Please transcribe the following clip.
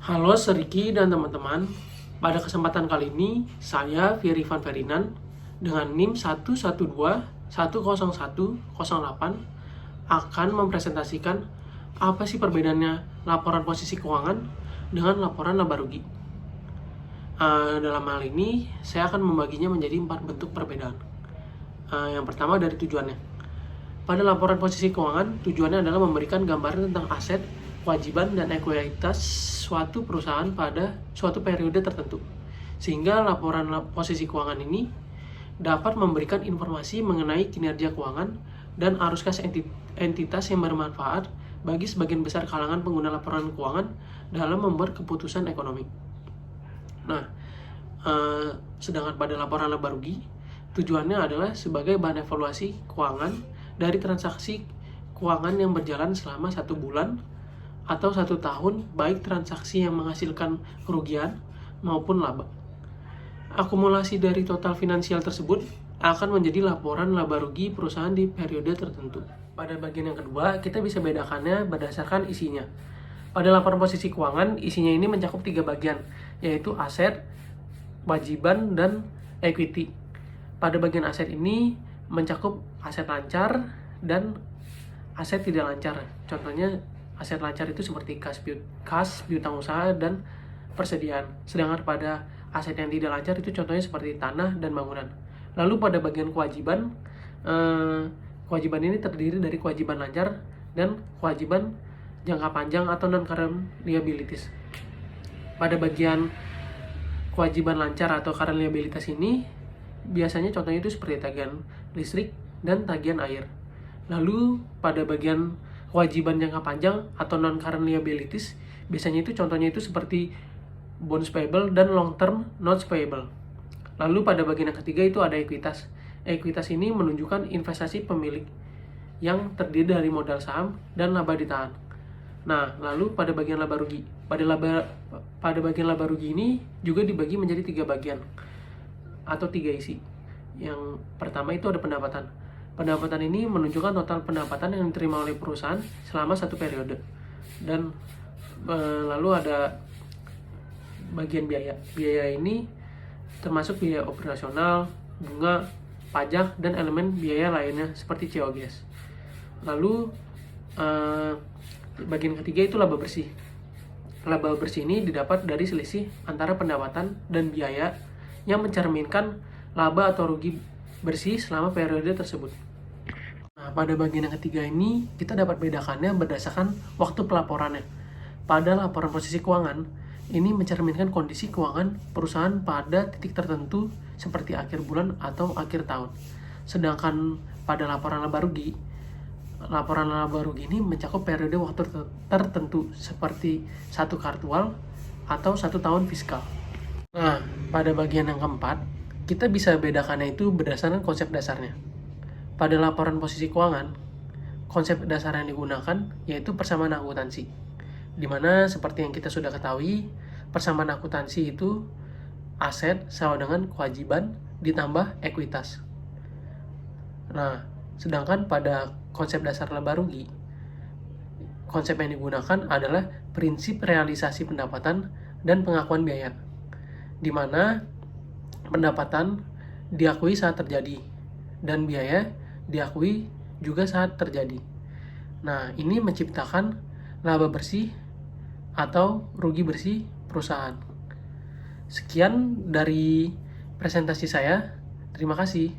Halo Seriki dan teman-teman, pada kesempatan kali ini saya Firifan Ferdinand dengan NIM 112101108 akan mempresentasikan apa sih perbedaannya laporan posisi keuangan dengan laporan laba rugi. Dalam hal ini saya akan membaginya menjadi 4 bentuk perbedaan. Yang pertama dari tujuannya. Pada laporan posisi keuangan, tujuannya adalah memberikan gambaran tentang aset, kewajiban, dan ekuitas suatu perusahaan pada suatu periode tertentu. Sehingga laporan posisi keuangan ini dapat memberikan informasi mengenai kinerja keuangan dan arus kas entitas yang bermanfaat bagi sebagian besar kalangan pengguna laporan keuangan dalam membuat keputusan ekonomi. Sedangkan pada laporan laba rugi, tujuannya adalah sebagai bahan evaluasi keuangan dari transaksi keuangan yang berjalan selama 1 bulan atau 1 tahun, baik transaksi yang menghasilkan kerugian maupun laba. Akumulasi dari total finansial tersebut akan menjadi laporan laba rugi perusahaan di periode tertentu. Pada bagian yang kedua, kita bisa bedakannya berdasarkan isinya. Pada laporan posisi keuangan, isinya ini mencakup 3 bagian, yaitu aset, kewajiban, dan equity. Pada bagian aset ini mencakup aset lancar dan aset tidak lancar. Contohnya aset lancar itu seperti kas piutang usaha dan persediaan. Sedangkan pada aset yang tidak lancar itu contohnya seperti tanah dan bangunan. Lalu pada bagian kewajiban, kewajiban ini terdiri dari kewajiban lancar dan kewajiban jangka panjang atau non-current liabilities. Pada bagian kewajiban lancar atau current liabilities ini biasanya contohnya itu seperti tagihan listrik dan tagihan air. Lalu pada bagian kewajiban jangka panjang atau non-current liabilities, biasanya itu contohnya itu seperti bonds payable dan long-term notes payable. Lalu pada bagian yang ketiga itu ada ekuitas. Ekuitas ini menunjukkan investasi pemilik yang terdiri dari modal saham dan laba ditahan. Nah, lalu pada bagian laba rugi. Pada bagian laba rugi ini juga dibagi menjadi 3 bagian atau 3 isi. Yang pertama itu ada pendapatan. Pendapatan ini menunjukkan total pendapatan yang diterima oleh perusahaan selama 1 periode. Dan lalu ada bagian biaya. Biaya ini termasuk biaya operasional, bunga, pajak, dan elemen biaya lainnya seperti COGS. Lalu bagian ketiga itu laba bersih. Laba bersih ini didapat dari selisih antara pendapatan dan biaya yang mencerminkan laba atau rugi bersih selama periode tersebut. Nah, pada bagian yang ketiga ini kita dapat bedakannya berdasarkan waktu pelaporannya. Pada laporan posisi keuangan, ini mencerminkan kondisi keuangan perusahaan pada titik tertentu seperti akhir bulan atau akhir tahun. Sedangkan pada laporan laba rugi ini mencakup periode waktu tertentu seperti 1 kuartal atau 1 tahun fiskal. Nah, pada bagian yang keempat, kita bisa bedakannya itu berdasarkan konsep dasarnya. Pada laporan posisi keuangan, konsep dasar yang digunakan yaitu persamaan akuntansi. Di mana seperti yang kita sudah ketahui, persamaan akuntansi itu aset sama dengan kewajiban ditambah ekuitas. Nah, sedangkan pada konsep dasar laba rugi, konsep yang digunakan adalah prinsip realisasi pendapatan dan pengakuan biaya, di mana pendapatan diakui saat terjadi dan biaya diakui juga saat terjadi. Nah, ini menciptakan laba bersih atau rugi bersih perusahaan. Sekian dari presentasi saya. Terima kasih.